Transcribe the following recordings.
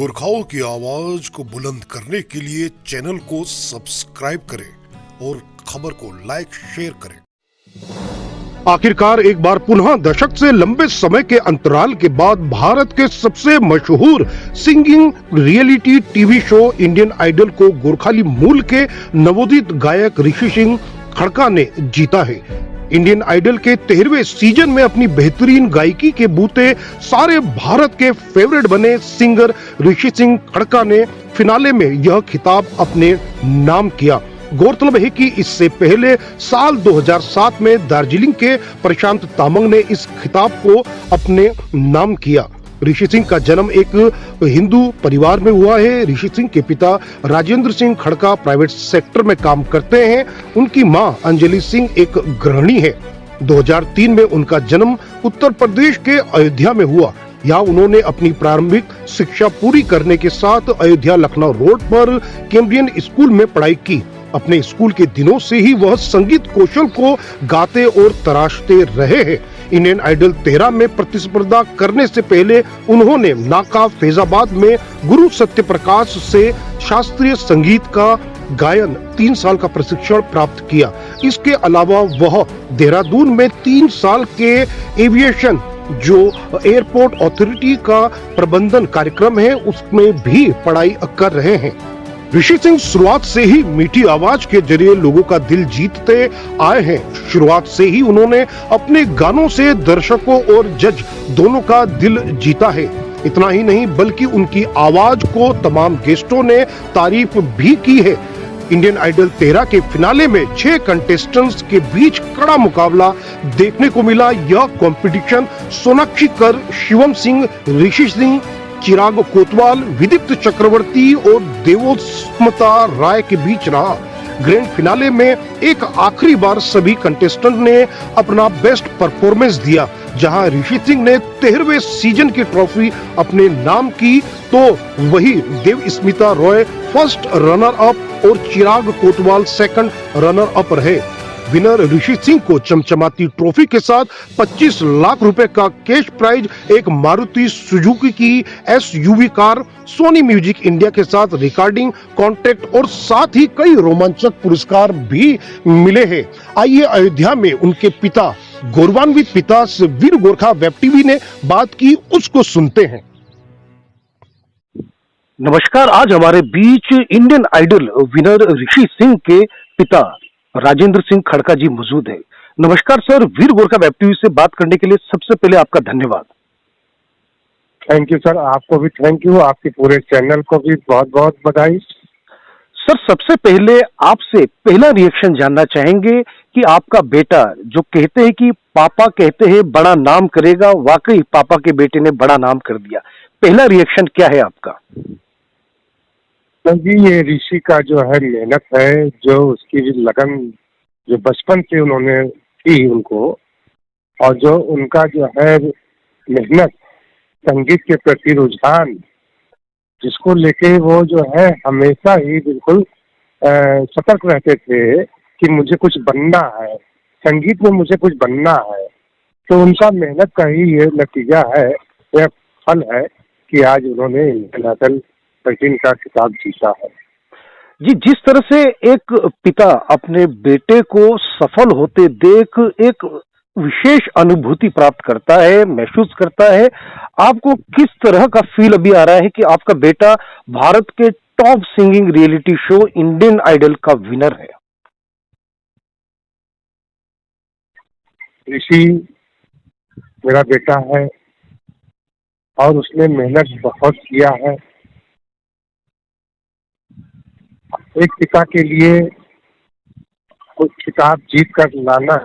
गोरखाओं की आवाज को बुलंद करने के लिए चैनल को सब्सक्राइब करें और खबर को लाइक शेयर करें। आखिरकार एक बार पुनः दशक से लंबे समय के अंतराल के बाद भारत के सबसे मशहूर singing reality TV show Indian Idol को गोरखाली मूल के नवोदित गायक ऋषि सिंह खड़का ने जीता है। इंडियन आइडल के 13वें सीजन में अपनी बेहतरीन गायकी के बूते सारे भारत के फेवरेट बने सिंगर ऋषि सिंह खड़का ने फिनाले में यह खिताब अपने नाम किया। गौरतलब है कि इससे पहले साल 2007 में दार्जिलिंग के प्रशांत तामंग ने इस खिताब को अपने नाम किया। ऋषि सिंह का जन्म एक हिंदू परिवार में हुआ है। ऋषि सिंह के पिता राजेंद्र सिंह खड़का प्राइवेट सेक्टर में काम करते हैं। उनकी मां अंजलि सिंह एक गृहिणी है। 2003 में उनका जन्म उत्तर प्रदेश के अयोध्या में हुआ। यहाँ उन्होंने अपनी प्रारंभिक शिक्षा पूरी करने के साथ अयोध्या लखनऊ रोड पर कैम्ब्रियन स्कूल में पढ़ाई की। अपने स्कूल के दिनों से ही वह संगीत कौशल को गाते और तराशते रहे हैं। इंडियन आइडल 13 में प्रतिस्पर्धा करने से पहले उन्होंने नाका फैजाबाद में गुरु सत्य प्रकाश से शास्त्रीय संगीत का गायन 3 साल का प्रशिक्षण प्राप्त किया। इसके अलावा वह देहरादून में 3 साल के एविएशन जो एयरपोर्ट अथॉरिटी का प्रबंधन कार्यक्रम है उसमें भी पढ़ाई कर रहे हैं। ऋषि सिंह शुरुआत से ही मीठी आवाज के जरिए लोगों का दिल जीतते आए हैं। शुरुआत से ही उन्होंने अपने गानों से दर्शकों और जज दोनों का दिल जीता है। इतना ही नहीं बल्कि उनकी आवाज को तमाम गेस्टों ने तारीफ भी की है। इंडियन आइडल 13 के फिनाले में 6 कंटेस्टेंट्स के बीच कड़ा मुकाबला देखने को मिला। यह कंपटीशन सोनाक्षी कर, शिवम सिंह, ऋषि सिंह, चिराग कोतवाल, विदित चक्रवर्ती और देवोस्मता राय के बीच रहा। ग्रैंड फिनाले में एक आखिरी बार सभी कंटेस्टेंट ने अपना बेस्ट परफॉर्मेंस दिया। जहां ऋषि सिंह ने 13वें सीजन की ट्रॉफी अपने नाम की तो वही Devasmita Roy first runner up और Chirag Kotwal second runner up रहे। विनर ऋषि सिंह को चमचमाती ट्रॉफी के साथ 25 लाख रुपए का कैश प्राइज, एक मारुति सुजुकी की SUV car, Sony music India के साथ रिकॉर्डिंग कॉन्ट्रैक्ट और साथ ही कई रोमांचक पुरस्कार भी मिले हैं। आइए अयोध्या में उनके पिता गौरवान्वित पिता से वीर गोरखा वेब टीवी ने बात की, उसको सुनते हैं। नमस्कार, आज हमारे बीच Indian idol winner Rishi Singh के पिता राजेंद्र सिंह खड़का जी मौजूद है। नमस्कार सर, वीर गोरखा वेब टीवी से बात करने के लिए सबसे पहले आपका धन्यवाद। थैंक यू सर, आपको भी थैंक यू, आपके पूरे चैनल को भी बहुत बहुत बधाई। सर, सबसे पहले आपसे पहला रिएक्शन जानना चाहेंगे कि आपका बेटा जो कहते हैं कि पापा कहते हैं बड़ा नाम करेगा, वाकई पापा के बेटे ने बड़ा नाम कर दिया। पहला रिएक्शन क्या है आपका? सर जी, ये ऋषि का जो है मेहनत है, जो उसकी लगन जो बचपन से उन्होंने की उनको, और जो उनका जो है मेहनत, संगीत के प्रति रुझान, जिसको लेके वो जो है हमेशा ही बिल्कुल सतर्क रहते थे कि मुझे कुछ बनना है, संगीत में मुझे कुछ बनना है। तो उनका मेहनत का ही ये नतीजा है, यह फल है कि आज उन्होंने इंडियन आइडल 13 का खिताब जीता है। जी, जिस तरह से एक पिता अपने बेटे को सफल होते देख एक विशेष अनुभूति प्राप्त करता है, महसूस करता है, आपको किस तरह का फील अभी आ रहा है कि आपका बेटा भारत के top singing reality show Indian Idol का विनर है? ऋषि मेरा बेटा है और उसने मेहनत बहुत किया है। एक पिता के लिए कुछ खिताब जीत कर लाना,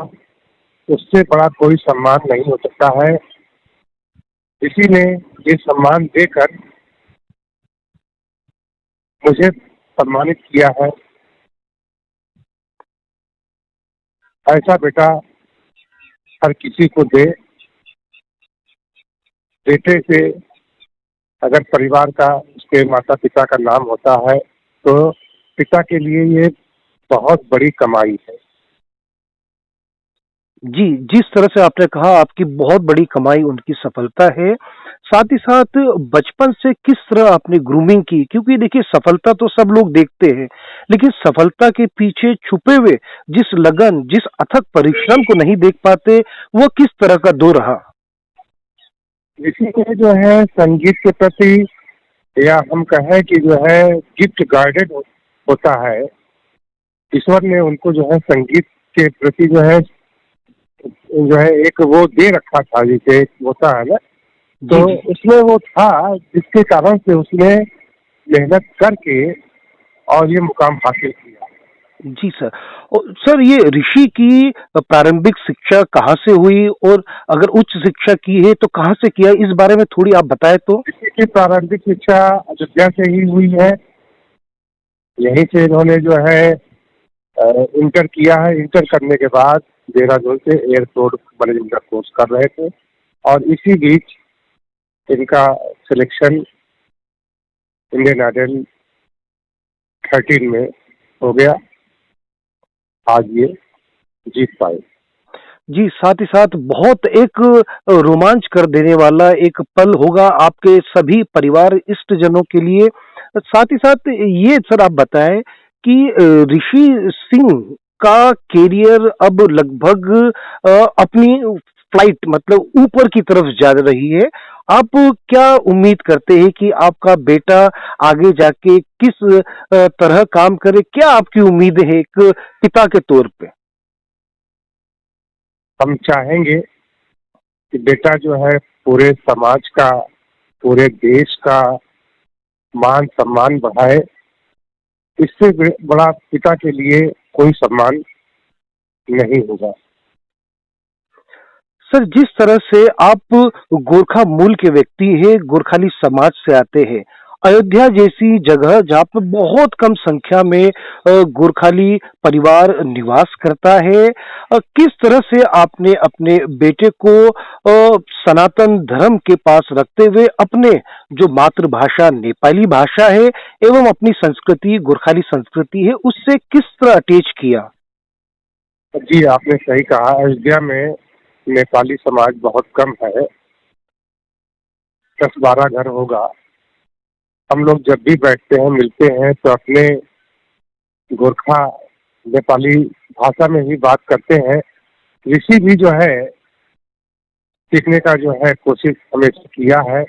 उससे बड़ा कोई सम्मान नहीं हो सकता है। इसी ने ये सम्मान देकर मुझे सम्मानित किया है। ऐसा बेटा हर किसी को दे। बेटे से अगर परिवार का, उसके माता पिता का नाम होता है तो पिता के लिए ये बहुत बड़ी कमाई है। जी, जिस तरह से आपने कहा आपकी बहुत बड़ी कमाई उनकी सफलता है, साथ ही साथ बचपन से किस तरह आपने ग्रूमिंग की क्योंकि देखिए सफलता तो सब लोग देखते हैं, लेकिन सफलता के पीछे छुपे हुए जिस लगन, जिस अथक परिश्रम को नहीं देख पाते, वो किस तरह का दौर रहा? इसीलिए जो है संगीत के प्रति, या हम कहें कि जो है गिफ्ट गाइडेड होता है। ईश्वर ने उनको जो है संगीत के प्रति जो है एक वो दे रखा था, जैसे एक होता है ना। तो जी, जी। उसमें वो था जिसके कारण से उसने मेहनत करके और ये मुकाम हासिल किया। जी सर। सर ये ऋषि की प्रारंभिक शिक्षा कहाँ से हुई और अगर उच्च शिक्षा की है तो कहाँ से किया? इस बारे में थोड़ी आप बताएँ तो? इसी की प्रारंभिक शिक्षा अयोध्या से ही हुई है। यहीं से इन्होंने जो है इंटर किया है। इंटर करने के बाद देहरादून से एयरपोर्ट मैनेजमेंट का कोर्स कर रहे थे, और इसी बीच इनका सिलेक्शन इंडियन आइडल 13 में हो गया। आज ये जीत पाए। जी, साथ ही साथ बहुत एक रोमांच कर देने वाला एक पल होगा आपके सभी परिवार इष्टजनों के लिए। साथ ही साथ ये सर आप बताएँ कि ऋषि सिंह का करियर अब लगभग अपनी फ्लाइट मतलब ऊपर की तरफ जा रही है। आप क्या उम्मीद करते हैं कि आपका बेटा आगे जाके किस तरह काम करे? क्या आपकी उम्मीद है एक पिता के तौर पे? हम चाहेंगे कि बेटा जो है पूरे समाज का, पूरे देश का मान सम्मान बढ़ाए। इससे बड़ा पिता के लिए कोई सम्मान नहीं होगा। सर जिस तरह से आप गोरखा मूल के व्यक्ति हैं, गोरखाली समाज से आते हैं, अयोध्या जैसी जगह जहाँ पे बहुत कम संख्या में गोरखाली परिवार निवास करता है, किस तरह से आपने अपने बेटे को सनातन धर्म के पास रखते हुए अपने जो मातृभाषा नेपाली भाषा है एवं अपनी संस्कृति गोरखाली संस्कृति है उससे किस तरह अटैच किया? जी, आपने सही कहा। अयोध्या में नेपाली समाज बहुत कम है, 10-12 घर होगा। हम लोग जब भी बैठते हैं, मिलते हैं, तो अपने गोरखा नेपाली भाषा में ही बात करते हैं। ऋषि भी जो है सीखने का जो है कोशिश हमेशा किया है।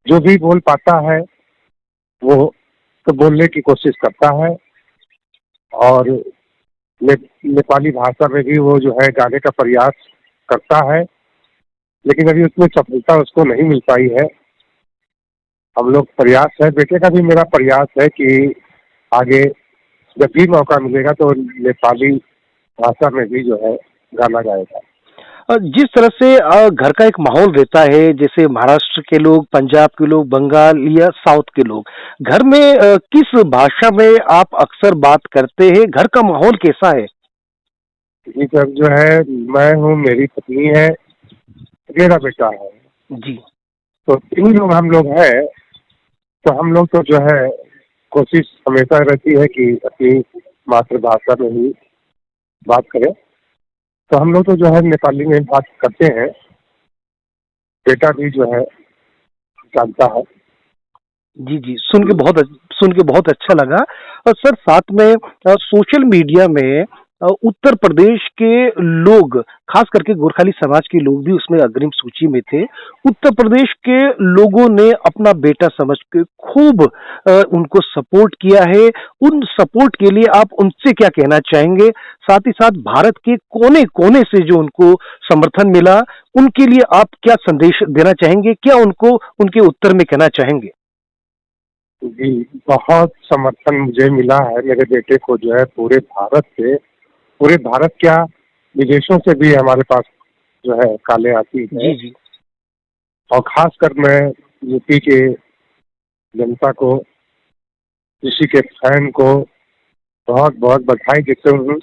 जो भी बोल पाता है वो तो बोलने की कोशिश करता है, और नेपाली भाषा में भी वो जो है गाने का प्रयास करता है, लेकिन अभी उसमें सफलता उसको नहीं मिल पाई है। हम लोग प्रयास है, बेटे का भी मेरा प्रयास है कि आगे जब भी मौका मिलेगा तो नेपाली भाषा में भी जो है गाना गाएगा। जिस तरह से घर का एक माहौल रहता है जैसे महाराष्ट्र के लोग, पंजाब के लोग, बंगाल या साउथ के लोग, घर में किस भाषा में आप अक्सर बात करते हैं? घर का माहौल कैसा है? जी सर, जो है मैं हूँ, मेरी पत्नी है, मेरा बेटा है, जी। तो 3 लोग हम लोग हैं। तो हम लोग तो जो है कोशिश हमेशा रहती है कि अपनी मातृभाषा में ही बात करें। तो हम लोग तो जो है नेपाली में बात करते हैं। बेटा भी जो है जानता है। जी, जी। सुन के बहुत अच्छा लगा। सर साथ में सोशल मीडिया में उत्तर प्रदेश के लोग, खास करके गोरखाली समाज के लोग भी उसमें अग्रिम सूची में थे। उत्तर प्रदेश के लोगों ने अपना बेटा समझ के खूब उनको सपोर्ट किया है। उन सपोर्ट के लिए आप उनसे क्या कहना चाहेंगे? साथ ही साथ भारत के कोने-कोने से जो उनको समर्थन मिला, उनके लिए आप क्या संदेश देना चाहेंगे? क्या उनको उनके उत्तर में कहना चाहेंगे? जी, बहुत समर्थन मुझे मिला है मेरे बेटे को, जो है पूरे भारत से, पूरे भारत क्या, विदेशों से भी हमारे पास जो है कॉलें आती है। जी, जी। और खासकर मैं यूपी के जनता को, ऋषि के फैन को बहुत बहुत बधाई देता हूँ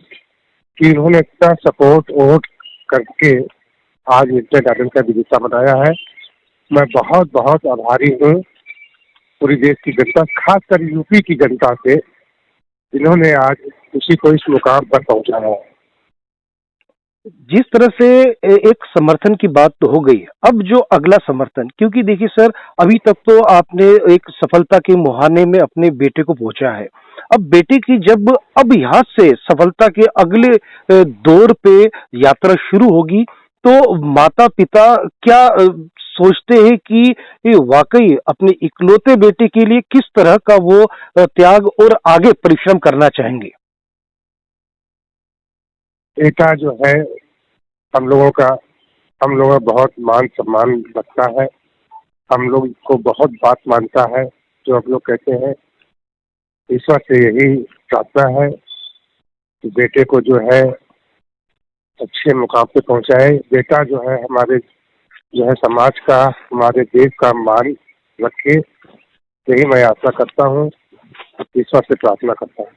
कि उन्होंने इतना सपोर्ट वोट करके आज इंडियन गार्डन का विजेता बनाया है। मैं बहुत बहुत आभारी हूँ पूरी देश की जनता, खासकर यूपी की जनता से, जिन्होंने आज ऋषि को इस मुकाम पर पहुंचाया है। जिस तरह से एक समर्थन की बात तो हो गई, अब जो अगला समर्थन, क्योंकि देखिए सर, अभी तक तो आपने एक सफलता के मुहाने में अपने बेटे को पहुंचा है। अब बेटे की जब अब यहाँ से सफलता के अगले दौर पे यात्रा शुरू होगी, तो माता पिता क्या सोचते हैं कि ये वाकई अपने इकलौते बेटे के लिए किस तरह का वो त्याग और आगे परिश्रम करना चाहेंगे? बेटा जो है हम लोगों का हम लोगों का बहुत मान सम्मान रखता है, हम लोग को बहुत बात मानता है। जो आप लोग कहते हैं, ईश्वर से यही प्रार्थना है कि बेटे को जो है अच्छे मुकाम पे पहुंचाए। बेटा जो है हमारे जो है समाज का, हमारे देश का मान रखे, यही मैं आशा करता हूँ, ईश्वर से प्रार्थना करता हूँ।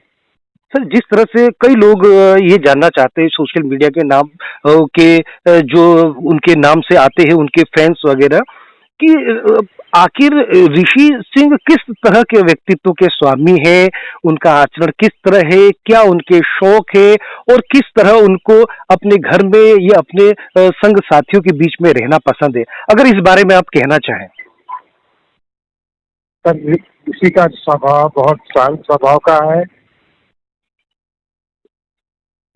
सर, जिस तरह से कई लोग ये जानना चाहते हैं सोशल मीडिया के नाम के जो उनके नाम से आते हैं उनके फैंस वगैरह, कि आखिर ऋषि सिंह किस तरह के व्यक्तित्व के स्वामी हैं, उनका आचरण किस तरह है, क्या उनके शौक है और किस तरह उनको अपने घर में या अपने संग साथियों के बीच में रहना पसंद है, अगर इस बारे में आप कहना चाहें। सर, किसी का स्वभाव बहुत शांत स्वभाव का है।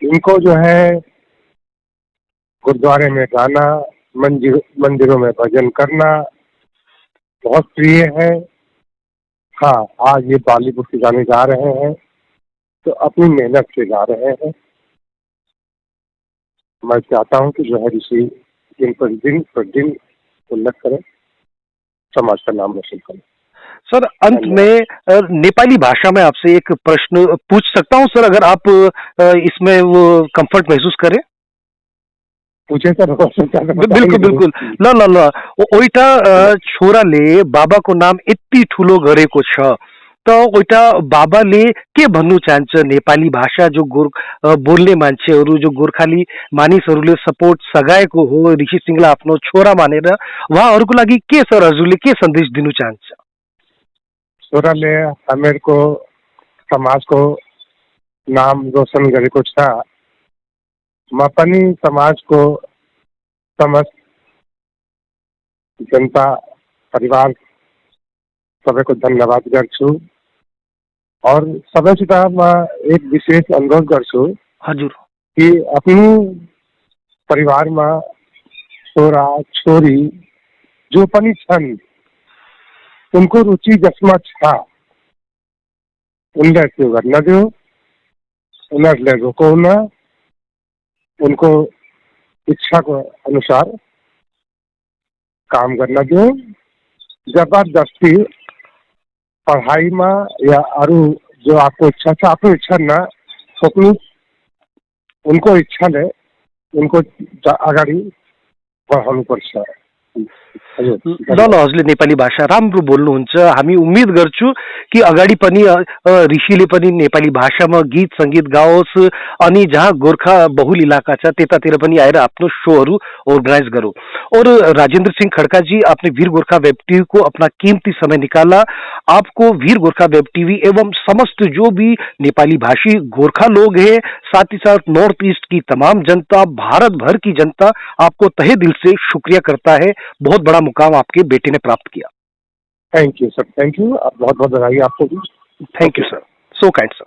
इनको जो है गुरुद्वारे में गाना, मंदिरों में भजन करना बहुत प्रिय है। हाँ, आज ये बॉलीवुड के गाने गा रहे हैं तो अपनी मेहनत से गा रहे हैं। मैं चाहता हूँ कि जो है ऋषि दिन पर दिन उन्नत करें, समाज का नाम रोशन करें। सर, अंत में नेपाली भाषा में आपसे एक प्रश्न पूछ सकता हूं सर, अगर आप इसमें वो कंफर्ट महसूस करें? पूछे सर, बिल्कुल बिल्कुल। ल ल ल ओइटा छोराले बाबाको नाम यति ठुलो गरेको छ, त ओइटा बाबाले के भन्नु चाहन्छ नेपाली भाषा जो बोल्ने मान्छेहरू, जो गोर्खाली मानिसहरूले सपोर्ट सघाएको हो ऋषि सिंहलाई आफ्नो छोरा मानेर, उहाँहरूको लागि के सर हजुरले के सन्देश दिनु चाहन्छ? छोराले हामीहरूको समाजको नाम रोशन गरेको छ। म पनि समाजको समस्त जनता परिवार सबैको धन्यवाद गर्छु और सबैसित म एक विशेष अनुरोध गर्छु हजुर। कि आफ्नो परिवारमा छोरा छोरी जो पनि छन्, उनको रुचि जसमा छ उनलाई त्यो गर्न दियो, उनीहरूले रोकाउन, उनको इच्छाको अनुसार काम गर्न दियो। जबरदस्ती पढाइमा या अरू जो आपको इच्छा छ, आफ्नो इच्छा न थोप्नु, उनको इच्छाले उनको अगाडि बढाउनुपर्छ। ल ल, हजुरले नेपाली भाषा राम्रो बोल्नुहुन्छ। हामी उम्मेद गर्छु कि अगाडि पनि ऋषिले पनि नेपाली भाषामा गीत संगीत गाओस् अनि जहाँ गोर्खा बहुल इलाका छ त्यतातिर पनि आएर आफ्नो शोहरू ऑर्गेनाइज करो। और राजेंद्र सिंह खड़का जी, आपने वीर गोरखा वेब टीवी को अपना कीमती समय निकाला। आपको वीर गोरखा वेब टीवी एवं समस्त जो भी नेपाली भाषी गोरखा लोग हैं, साथ ही साथ नॉर्थ ईस्ट की तमाम जनता, भारत भर की जनता आपको तहे दिल से शुक्रिया करता है। बहुत बड़ा मुकाम आपके बेटे ने प्राप्त किया। Thank you sir, thank you. बहुत बहुत बधाई आपको भी। Thank you sir, so kind sir.